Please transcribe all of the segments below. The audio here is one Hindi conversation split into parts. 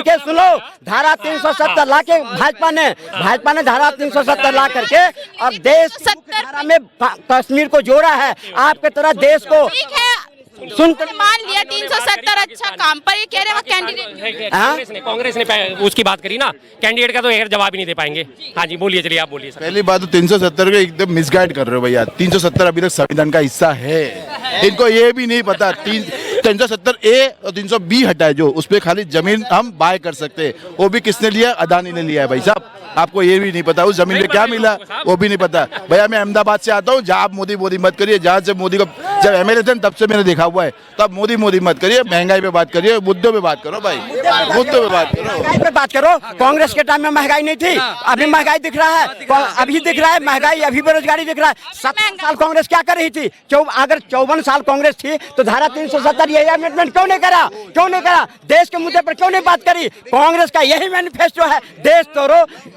करके सुनो, धारा 370 ला के भाजपा ने धारा 370 ला करके और देश धारा में कश्मीर को जोड़ा है। आपके तरह देश को सुनकर मान लिया 370 अच्छा काम, पर ये कह रहे हैं कैंडिडेट कांग्रेस ने उसकी बात करी ना, कैंडिडेट का तो एक जवाब ही नहीं दे पाएंगे। हाँ जी बोलिए, चलिए आप बोलिए। पहली बात तो 370 को एकदम मिसगाइड कर रहे हो भैया। 370 अभी तक संविधान का हिस्सा है, इनको ये भी नहीं पता। 370A और 320 हटा है जो, उस पर खाली जमीन हम बाय कर सकते हैं, वो भी किसने लिया? अदानी ने लिया है भाई साहब। आपको ये भी नहीं पता उस जमीन में क्या मिला, वो भी नहीं पता भैया। मैं अहमदाबाद से आता हूँ, जहाँ आप मोदी मत करिए, जहाँ से मोदी को जब MLA थे तब से मैंने देखा हुआ है, तब मोदी मत करिए, महंगाई पे बात करिए, मुद्दों पे बात करो भाई, मुद्दों पे बात करो, महंगाई पे बात करो। कांग्रेस के टाइम में महंगाई नहीं थी, अभी महंगाई दिख रहा है, अभी दिख रहा है महंगाई, अभी बेरोजगारी दिख रहा है। 17 साल कांग्रेस क्या कर रही थी? अगर 54 साल कांग्रेस थी तो धारा 370 ये अमेंडमेंट क्यों नहीं करा? देश के मुद्दे पर क्यों नहीं बात करी? कांग्रेस का यही मैनिफेस्टो है,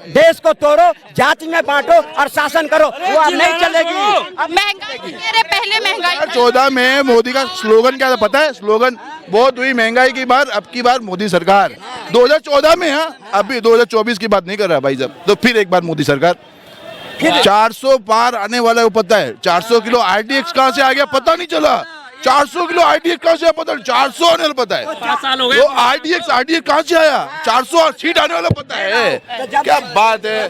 देश को तोड़ो, जाति में बांटो और शासन करो, वो अब नहीं चलेगी। अब महंगाई पहले महंगाई 2014 में मोदी का स्लोगन क्या था पता है? स्लोगन बहुत हुई महंगाई की बार, अब की बार मोदी सरकार। 2014 में है, अभी 2024 की बात नहीं कर रहा भाई साहब। तो फिर एक बार मोदी सरकार। 400 पार आने वाला है, वो पता है? 400 किलो RDX कहाँ से आ गया पता नहीं चला। 400 किलो RDX कहाँ से पता? 400 आने वाला पता है? 5 साल हो गए। वो RDX कहाँ से आया? 400 सीट आने वाला पता है? क्या बात है।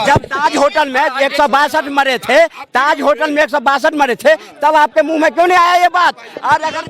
जब ताज होटल में 162 मरे थे, ताज होटल में 162 मरे थे, तब आपके मुंह में क्यों नहीं आया ये बात? और अगर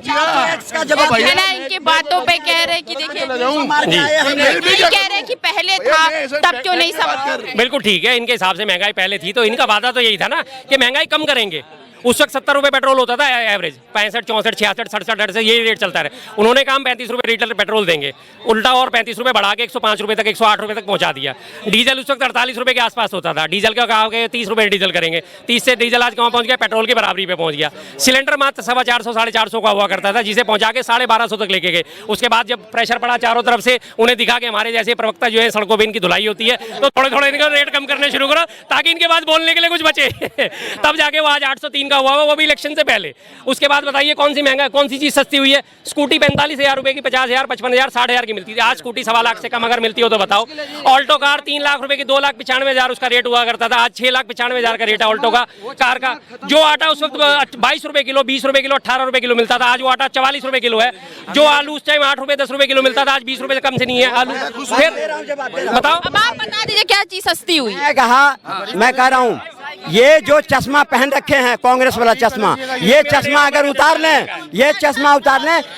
का जवाब इनकी बातों पे कह रहे कि देखिए कह रहे कि पहले था तब क्यों नहीं समझ। बिल्कुल ठीक है, इनके हिसाब से महंगाई पहले थी तो इनका वादा तो यही था ना कि महंगाई कम करेंगे। उस वक्त 70 रुपए पेट्रोल होता था एवरेज, 65, 64, 66, 67 से यही रेट चलता रहा। उन्होंने कहा 35 रुपए लीटर पेट्रोल देंगे, उल्टा और 35 रुपए बढ़ा के 105 रुपए तक, 108 रुपए तक पहुंचा दिया। डीजल उस वक्त 48 रुपए के आसपास होता था, डीजल का कहा कि 30 रुपए डीजल करेंगे, 30 से डीजल आज कहाँ पहुंच गया? पेट्रोल की बराबरी पे पहुंच गया। सिलेंडर मात्र 450, 450 का हुआ करता था, जिसे पहुंचा के 1250 तक लेके गए। उसके बाद जब प्रेशर पड़ा चारों तरफ से, उन्हें दिखा कि हमारे जैसे प्रवक्ता जो है सड़कों पर इनकी धुलाई होती है, तो थोड़े इनका रेट कम करने शुरू करो ताकि इनके बाद बोलने के लिए कुछ बचे। तब जाके वो आज 803 का हुआ, वो भी इलेक्शन से पहले। उसके बाद बताइए कौन सी महंगा, कौन सी चीज सस्ती हुई है? स्कूटी 45,000 रुपए की 50,000, 55,000, 60,000 की मिलती थी, आज स्कूटी 1.25 लाख से कम अगर मिलती हो तो बताओ। ऑल्टो कार 3 लाख रुपए की 2,95,000 उसका रेट हुआ करता था, आज 6,95,000 का रेट है ऑल्टो का कार का। जो आटा उस वक्त 22 रुपए किलो, 20 रुपए किलो, 18 रुपए किलो मिलता था, आज वो आटा 44 रुपए किलो है। जो आलू उस टाइम 8 रुपए 10 रुपए किलो मिलता था, आज 20 रुपए से कम से नहीं है आलू। फिर बताओ, अब आप बता दीजिए क्या चीज सस्ती हुई? मैं कह रहा हूँ ये जो चश्मा पहन रखे हैं कांग्रेस वाला चश्मा, ये चश्मा अगर उतार लें,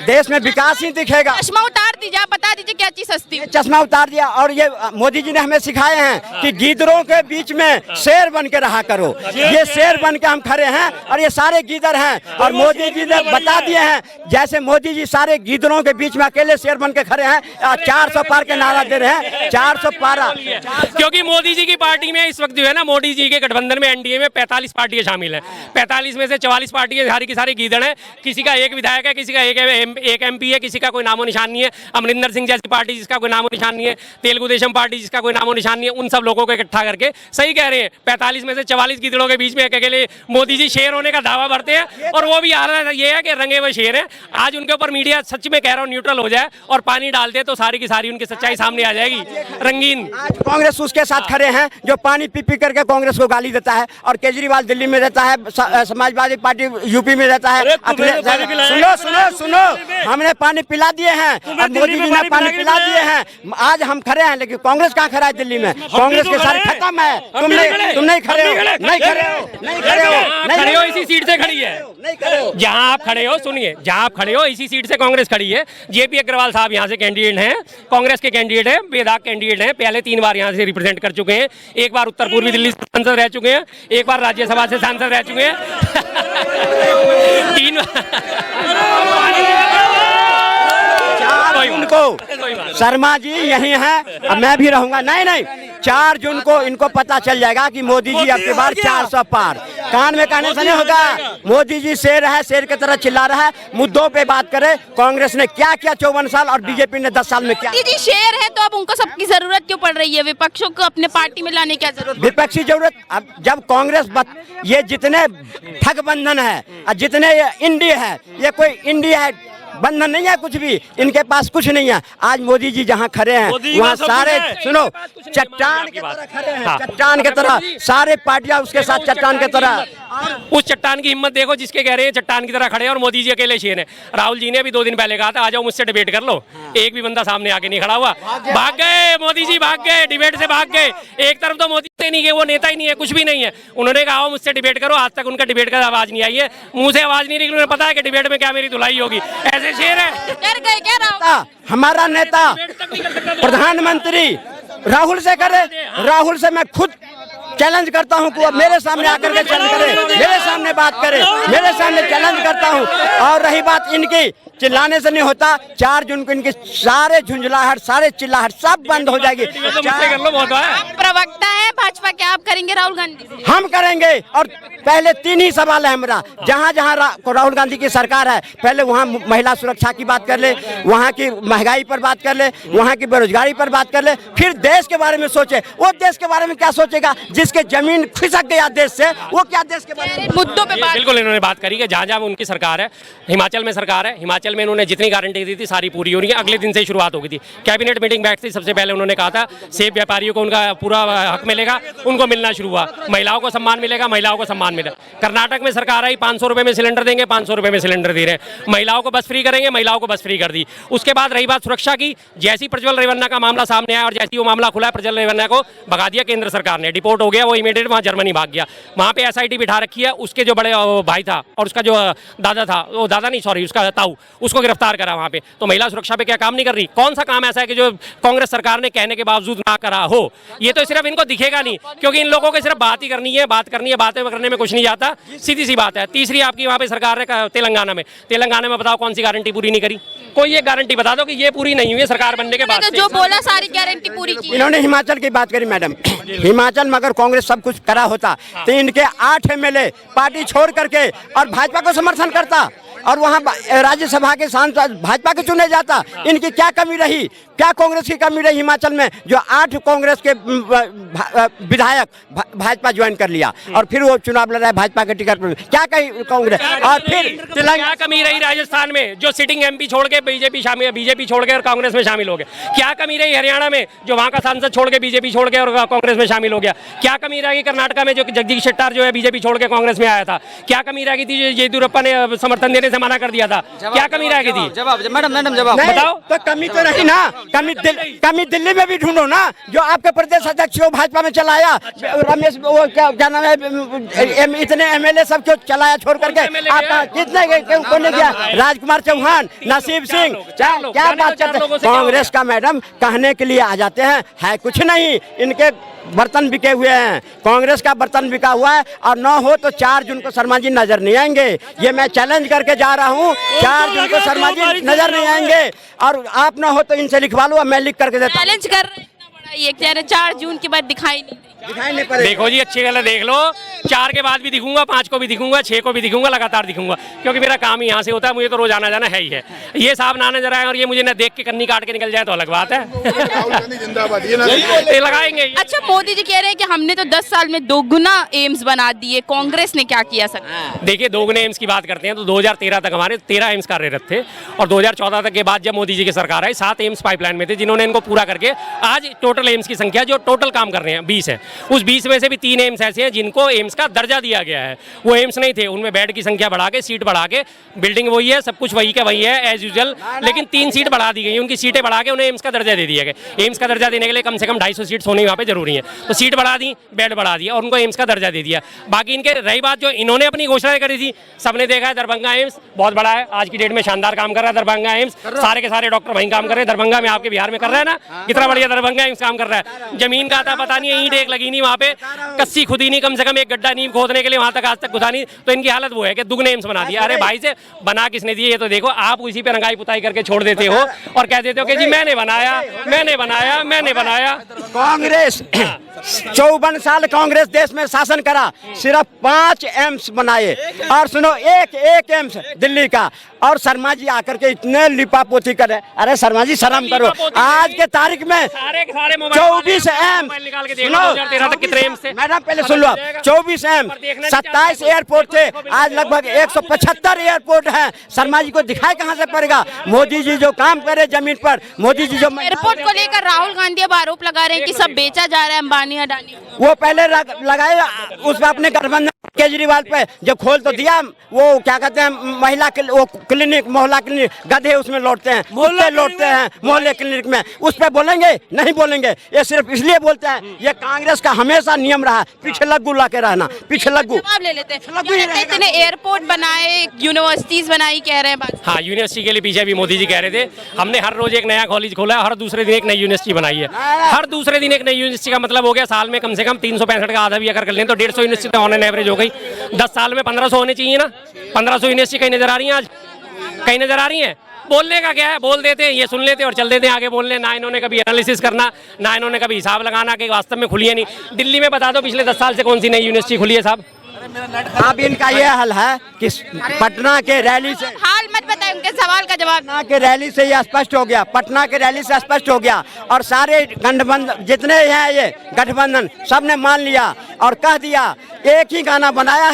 देश में विकास ही दिखेगा। चश्मा उतार दीजिए, आप बता दीजिए क्या चीज सस्ती हुई? चश्मा उतार दिया। और ये मोदी जी ने हमें सिखाए हैं कि गीदड़ों के बीच में शेर बन के रहा करो। ये शेर बन के हम खड़े हैं और ये सारे गीदड़ हैं, और मोदी जी ने बता दिए हैं जैसे मोदी जी सारे गीदड़ों के बीच में अकेले शेर बन के खड़े हैं, 400 पार के नारा दे रहे हैं। 400 पारा, क्योंकि मोदी जी की पार्टी में इस वक्त जो है ना, मोदी जी के गठबंधन में एनडीए में 45 पार्टियां शामिल हैं। 45 में से 44 पार्टियां सारी की सारी गीदड़ हैं। किसी का एक विधायक है, किसी का एक MP है, किसी का कोई नामो निशान नहीं है। अमरिंदर सिंह जैसी पार्टी जिसका कोई नामो निशान नहीं है, तेलुगु देशम पार्टी जिसका कोई नामो निशान नहीं है, उन सब लोगों को इकट्ठा करके सही कह रहे हैं 45 में से 44 गीदड़ों के बीच में अकेले मोदी जी शेर होने का दावा भरते हैं। और वो भी हालत ये है कि रंगे हुए शेर है। आज उनके ऊपर मीडिया सच में कह रहा हूँ न्यूट्रल हो जाए और पानी डाल दे तो सारी की सारी उनकी सच्चाई सामने आ जाएगी। रंगीन कांग्रेस उसके साथ खड़े हैं जो पानी पी करके कांग्रेस को गाली देता है, और केजरीवाल दिल्ली में रहता है, समाजवादी पार्टी यूपी में रहता है। सुनो, हमने पानी पिला दिए हैं और मोदी जी ने पानी पिला दिए हैं। आज हम खड़े हैं, लेकिन कांग्रेस कहाँ खड़ा है दिल्ली में? कांग्रेस के सारे खत्म है। तुम नहीं खड़े हो, इसी सीट से खड़ी है। जहाँ आप खड़े हो, सुनिए, जहाँ आप खड़े हो इसी सीट से कांग्रेस खड़ी है। JP अग्रवाल साहब यहाँ से कैंडिडेट हैं, कांग्रेस के कैंडिडेट हैं, बेदाग कैंडिडेट हैं, पहले 3 बार यहाँ से रिप्रेजेंट कर चुके हैं। एक बार उत्तर पूर्वी दिल्ली से सांसद रह चुके हैं, एक बार राज्यसभा से सांसद रह चुके हैं। 3 को शर्मा जी यही हैं, अब मैं भी रहूंगा। नहीं, 4 जून को इनको पता चल जाएगा कि मोदी जी अब की बार 400 पार। कान में कहने से नहीं होगा। मोदी जी शेर है, शेर की तरह चिल्ला रहा है। मुद्दों पे बात करे, कांग्रेस ने क्या किया 54 साल और बीजेपी ने 10 साल में क्या? मोदी जी शेर है तो अब उनको सबकी जरूरत क्यों पड़ रही है? विपक्षों को अपने पार्टी में लाने की जरूरत? विपक्षी जरूरत, अब जब कांग्रेस ये जितने ठगबंधन है, जितने इंडी है, ये कोई इंडी है बंधन नहीं है कुछ भी, इनके पास कुछ नहीं है। आज मोदी जी जहाँ खड़े हैं वहाँ सारे सुनो चट्टान की तरह खड़े हैं, चट्टान की तरह सारे पार्टियां उसके साथ चट्टान की तरह। उस चट्टान की हिम्मत देखो जिसके कह रहे हैं चट्टान की तरह खड़े हैं और मोदी जी अकेले शेर हैं। राहुल जी ने भी 2 दिन पहले कहा था आ जाओ मुझसे डिबेट कर लो, एक भी बंदा सामने आके नहीं खड़ा हुआ। भाग गए मोदी जी, भाग गए, डिबेट से भाग गए। एक तरफ तो मोदी से नहीं गए, वो नेता ही नहीं है, कुछ भी नहीं है। उन्होंने कहा आओ मुझसे डिबेट करो, आज तक उनका डिबेट का आवाज नहीं आई है, मुंह से आवाज नहीं निकली। उन्हें पता है कि डिबेट में क्या मेरी धुलाई होगी, ऐसे शेर है। डर गए क्या राहुल? हमारा नेता प्रधानमंत्री राहुल से करे, राहुल से मैं खुद चैलेंज करता हूं कि वो मेरे सामने आकर के चैलेंज करे, मेरे सामने बात करे, मेरे सामने चैलेंज करता हूं। और रही बात इनकी चिल्लाने से नहीं होता, 4 जून को इनके सारे झुंझलाहट, सारे चिल्लाहट सब बंद हो जाएगी। आप प्रवक्ता है भाजपा के, आप करेंगे राहुल गांधी से? हम करेंगे। और पहले 3 ही सवाल है हमारा, जहाँ जहाँ राहुल गांधी की सरकार है पहले वहाँ महिला सुरक्षा की बात कर ले, वहाँ की महंगाई पर बात कर ले, वहाँ की बेरोजगारी पर बात कर ले, फिर देश के बारे में सोचे। वो देश के बारे में क्या सोचेगा जिसके जमीन खिसक गया देश से, वो क्या देश के बारे में मुद्दों पे बात? बिल्कुल इन्होंने बात करी कि जहाँ जहाँ उनकी सरकार है, हिमाचल में सरकार है, हिमाचल में इन्होंने जितनी गारंटी दी थी सारी पूरी हो रही है। अगले दिन से ही शुरुआत हो गई थी, कैबिनेट मीटिंग बैठती, सबसे पहले उन्होंने कहा था सेब व्यापारियों को उनका पूरा हक मिलेगा, उनको मिलना शुरू हुआ। महिलाओं को सम्मान मिलेगा, महिलाओं को सम्मान मिला। कर्नाटक में सरकार आई, 500 रुपए में सिलेंडर देंगे, 500 रुपए में सिलेंडर दे रहे हैं। महिलाओं को बस फ्री करेंगे, महिलाओं को बस फ्री कर दी। उसके बाद रही बात सुरक्षा की, जैसी प्रज्वल रेवन्ना का मामला सामने आया और जैसी वो मामला खुला, प्रज्वल रेवन्ना को भगा दिया केंद्र सरकार ने, डिपोर्ट हो गया, वो इमीडिएट वहाँ जर्मनी भाग गया। वहाँ पे SIT बिठा रखी है, उसके जो बड़े भाई था और उसका जो दादा था, वो दादा नहीं सॉरी उसका ताऊ, उसको गिरफ्तार करा वहाँ पे। तो महिला सुरक्षा पे क्या काम नहीं कर रही? कौन सा काम ऐसा है कि जो कांग्रेस सरकार ने कहने के बावजूद ना करा हो? ये तो सिर्फ इनको दिखेगा नहीं, क्योंकि इन लोगों को सिर्फ बात ही करनी है, बात करनी है, बातें करने में कुछ नहीं जाता, सीधी सी बात है। तीसरी आपकी वहाँ पे सरकार है तेलंगाना में बताओ कौन सी गारंटी पूरी नहीं करी? कोई ये गारंटी बता दो कि ये पूरी नहीं हुई है सरकार बनने के बाद से। जो बोला सारी गारंटी पूरी की। इन्होंने हिमाचल की बात करी मैडम, हिमाचल में अगर कांग्रेस सब कुछ करा होता तो इनके 8 MLA पार्टी छोड़ करके और भाजपा को समर्थन करता और वहाँ राज्यसभा के सांसद भाजपा के चुने जाता। इनकी क्या कमी रही, क्या कांग्रेस की कमी रही हिमाचल में जो 8 कांग्रेस के विधायक भाजपा ज्वाइन कर लिया और फिर वो चुनाव लड़ रहा है भाजपा के टिकट पर? क्या कही कांग्रेस? और फिर क्या कमी रही राजस्थान में जो सिटिंग MP छोड़ के बीजेपी छोड़ के और कांग्रेस में शामिल हो गए? क्या कमी रही हरियाणा में जो वहाँ का सांसद छोड़ के बीजेपी छोड़ के और कांग्रेस में शामिल हो गया? क्या कमी रही कर्नाटका में जो जगदीश शेट्टार जो है बीजेपी छोड़ के कांग्रेस में आया था? क्या कमी रह गई थी जो येदियुरप्पा ने समर्थन देने से मना कर दिया था? क्या कमी रह गई थी? जवाब मैडम जवाब बताओ। तो कमी तो रही ना, कमी दिल्ली में भी ढूंढो ना, जो आपके प्रदेश अध्यक्ष को भाजपा में चलाया, रमेश वो क्या नाम है, इतने MLA सब क्यों चलाया छोड़ करके? आपका कितने को नहीं किया? राजकुमार चौहान, नसीब सिंह, क्या बात करते हैं? कांग्रेस का मैडम कहने के लिए आ जाते हैं, है कुछ नहीं, इनके बर्तन बिके हुए हैं, कांग्रेस का बर्तन बिका हुआ है। और न हो तो 4 जून को शर्मा जी नजर नहीं आएंगे, ये मैं चैलेंज करके जा रहा हूँ। 4 जून को शर्मा जी नजर नहीं आएंगे और आप न हो तो इनसे लिखवा लो, मैं लिख करके देता हूँ। चैलेंज कर रहे हैं इतना बड़ा, ये कह रहे 4 जून के बाद दिखाई नहीं पड़े। देखो जी अच्छी गलत देख लो, 4 के बाद भी दिखूंगा, 5 को भी दिखूंगा, 6 को भी दिखूंगा, लगातार दिखूंगा, क्योंकि मेरा काम ही यहाँ से होता है, मुझे तो रोज आना जाना है ही है। ये साहब ना नजर आए और ये मुझे न देख के कन्नी काट के निकल जाए तो अलग बात है। ये लगाएंगे। अच्छा मोदी जी कह रहे हैं कि हमने तो 10 साल में 2 गुना एम्स बना दिए, कांग्रेस ने क्या किया सर? देखिए 2 गुने एम्स की बात करते हैं तो 2013 तक हमारे 13 एम्स कार्यरत थे और 2014 तक के बाद जब मोदी जी की सरकार आई 7 एम्स पाइपलाइन में थे, जिन्होंने इनको पूरा करके आज टोटल एम्स की संख्या जो टोटल काम कर रहे हैं 20 है। उस 20 में से भी 3 एम्स ऐसे हैं जिनको एम्स का दर्जा दिया गया है। वो एम्स नहीं थे, उनमें बेड की संख्या बढ़ा के, सीट बढ़ा के, बिल्डिंग वही है, सब कुछ वही का वही है एज यूजुअल, लेकिन 3 सीट बढ़ा दी गई, उनकी सीटें बढ़ा के उन्हें एम्स का दर्जा दे दिया गया। एम्स का दर्जा देने के लिए कम से कम 250 सीट्स होनी वहाँ पे जरूरी है, तो सीट बढ़ा दी, बेड बढ़ा दिया और उनको एम्स का दर्जा दे दिया। बाकी इनके रही बात जो इन्होंने अपनी घोषणाएं करी थी, सबने देखा है दरभंगा एम्स बहुत बड़ा है, आज की डेट में शानदार काम कर रहा है दरभंगा एम्स, सारे के सारे डॉक्टर वहीं काम कर रहे हैं। दरभंगा में आपके बिहार में कर रहा है ना, कितना बढ़िया दरभंगा एम्स काम कर रहा है। जमीन का आता पता नहीं है, ईंट एक लगी नहीं वहाँ पे, कस्सी खुदी नहीं, कम से कम एक गड्ढा नींव खोदने के लिए वहां तक आज तक घुसा नहीं, तो इनकी हालत वो है कि दुगने एम्स बना दिया। अरे भाई से बना किसने दिए ये तो देखो, आप उसी पे रंगाई पुताई करके छोड़ देते हो और कह देते हो कि जी मैंने बनाया। कांग्रेस 54 साल कांग्रेस देश में शासन करा, सिर्फ 5 एम्स बनाए। और सुनो, एक एम्स दिल्ली का, और शर्मा जी आकर के इतने लिपापोती करे। अरे शर्मा जी शर्म करो, आज के तारीख में 24 एम्स, मैडम पहले सुन लो, 24 एम्स, 27 एयरपोर्ट थे, आज लगभग 175 एयरपोर्ट है। शर्मा जी को दिखाई कहाँ से पड़ेगा? मोदी जी जो काम करे जमीन पर, मोदी जी जो एयरपोर्ट को लेकर राहुल गांधी अब आरोप लगा रहे हैं कि सब बेचा जा रहा है अंबानी अडानी। वो पहले लगाए उस पे अपने गठबंधन केजरीवाल पे, जब खोल तो दिया, वो क्या कहते हैं महिला वो क्लिनिक, मोहल्ला क्लिनिक, गधे उसमें लौटते हैं, मोहल्ले लौटते हैं मोहल्ले क्लिनिक में, उस पे बोलेंगे? नहीं बोलेंगे। ये सिर्फ इसलिए बोलते हैं, ये कांग्रेस का हमेशा नियम रहा, पीछे लग्गू ला के रहना, पीछे लग्गू। जवाब ले लेते हैं, इतने एयरपोर्ट बनाए, यूनिवर्सिटीज बनाई, कह रहे हैं बात। हाँ, यूनिवर्सिटी के लिए पीछे भी मोदी जी कह रहे थे, हमने हर रोज एक नया कॉलेज खोला है, हर दूसरे दिन एक नई यूनिवर्सिटी बनाई है। हर दूसरे दिन एक नई यूनिवर्सिटी का मतलब हो गया साल में कम से कम 365 का आधा भी अगर कर लें तो 150 यूनिवर्सिटी ऑन एन एवरेज हो गई। 10 साल में 1500 होने चाहिए ना। 1500 यूनिवर्सिटी कहीं नजर आ रही है? आज कहीं नजर आ रही है? बोलने का क्या है, बोल देते हैं, ये सुन लेते हैं और चल देते हैं आगे बोलने। ना इन्होंने कभी एनालिसिस करना, ना इन्होंने कभी हिसाब लगाना कि वास्तव में खुली है नहीं। दिल्ली में बता दो पिछले 10 साल से कौन सी नई यूनिवर्सिटी खुली है साहब? अब इनका ये हल है कि पटना के रैली से, हाल मत बताए, उनके सवाल का जवाब। पटना के रैली से ये स्पष्ट हो गया, पटना के रैली से स्पष्ट हो गया, और सारे गठबंधन जितने हैं ये गठबंधन सबने मान लिया और कह दिया, एक ही गाना बनाया है।